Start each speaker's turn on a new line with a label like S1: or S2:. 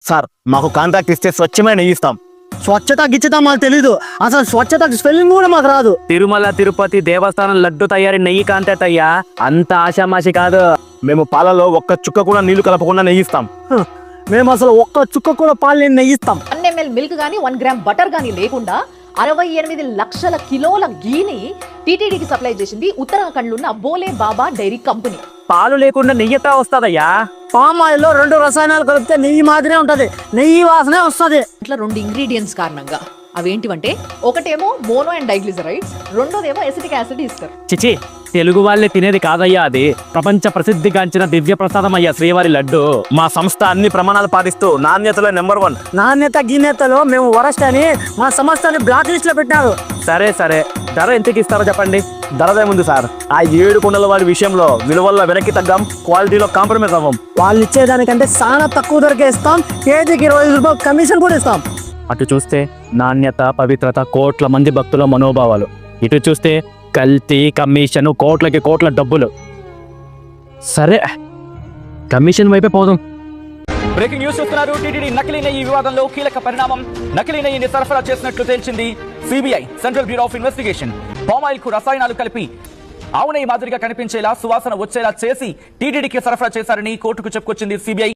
S1: Sir మాకు contract ఇస్తే స్వచ్ఛమైన నెయ్యి ఇస్తాం.
S2: స్వచ్ఛత గిచ్చత మాకు తెలీదు, అసలు స్వచ్ఛత స్పెల్లింగ్ కూడా మాకు రాదు.
S3: తిరుమల తిరుపతి దేవస్థానం లడ్డు తయారీ నెయ్యి కాంట్రాక్ట్ అయ్యా, అంత ఆషామాషి కాదు.
S1: మేము పాలలో ఒక్క చుక్క కూడా నీళ్లు కలపకుండా నెయ్యి ఇస్తాం.
S2: మేము అసలు ఒక్క చుక్క కూడా పాలు నెయ్యిస్తాం.
S4: 1 ml మిల్క్ గానీ 1 గ్రామ్ బటర్ గానీ లేకుండా 68 లక్షల కిలోల గీని టీటీడీకి సప్లై చేసింది ఉత్తరాఖండ్ లో ఉన్న బోలే బాబా డైరీ కంపెనీ.
S3: పాలు లేకుండా నెయ్యి ఎట్లా వస్తుందయ్యా?
S2: పామ్ ఆయిల్ లో 2 రసాయనాలు కలిపితే నెయ్యి మాదిరే ఉంటది, నెయ్యి వాసనే వస్తుంది.
S4: ఇట్లా 2 ఇంగ్రీడియంట్స్ కారణంగా అవేంటివంటే, ఒకటేమో mono and diglycerides, రెండోదేమో acetic acid ఇస్తారు.
S3: చిచి, తెలుగు వాళ్ళే తినేది కాదయ్యా, అది ప్రపంచ ప్రసిద్ధిగాంచిన దివ్య ప్రసాదం అయ్యా శ్రీవారి లడ్డు.
S1: మా సంస్థ అన్ని ప్రమాణాలు పాటిస్తూ నాణ్యతలో నెంబర్ 1.
S2: నాణ్యత గిన్నెతలో మేము వరస్ట్ అని మా సంస్థని బ్లాక్ లిస్ట్ లో పెట్టారు.
S3: సరే ధర ఎంతకి ఇస్తారో చెప్పండి.
S1: ధరదే ఉంది సార్. ఆ 7 కొండల వారి విషయంలో విలువల్లో వెనక్కి తగ్గాం, క్వాలిటీలో కాంప్రమైజ్ అవ్వం.
S2: వాళ్ళు ఇచ్చేదానికంటే చాలా తక్కువ ధరకే ఇస్తాం. కేజీకి 25 రూపాయలు కమిషన్ కూడా ఇస్తాం.
S3: అటు చూస్తే నాణ్యత, పవిత్రత, కోట్ల మంది భక్తుల మనోభావాలు. ఇటు చూస్తే కల్తీ, కమిషన్, కోట్లకి కోట్ల డబ్బులు. సరే, కమిషన్ వైపే పోదాం.
S5: బ్రేకింగ్ న్యూస్ చూస్తున్నారు. టీటీడీ నకిలీ నెయ్యి వివాదంలో కీలక పరిణామం. నకిలీ నెయ్యిని సరఫరా చేసినట్లు తేల్చింది CBI, central bureau of investigation. Palm oil కు రసాయనాలు కలిపి ఆవు నెయ్యి మాదిరిగా కనిపించేలా, సువాసన వచ్చేలా చేసి టీటీడీకి సరఫరా చేశారని కోర్టుకు చెప్పుకొచ్చింది సిబిఐ.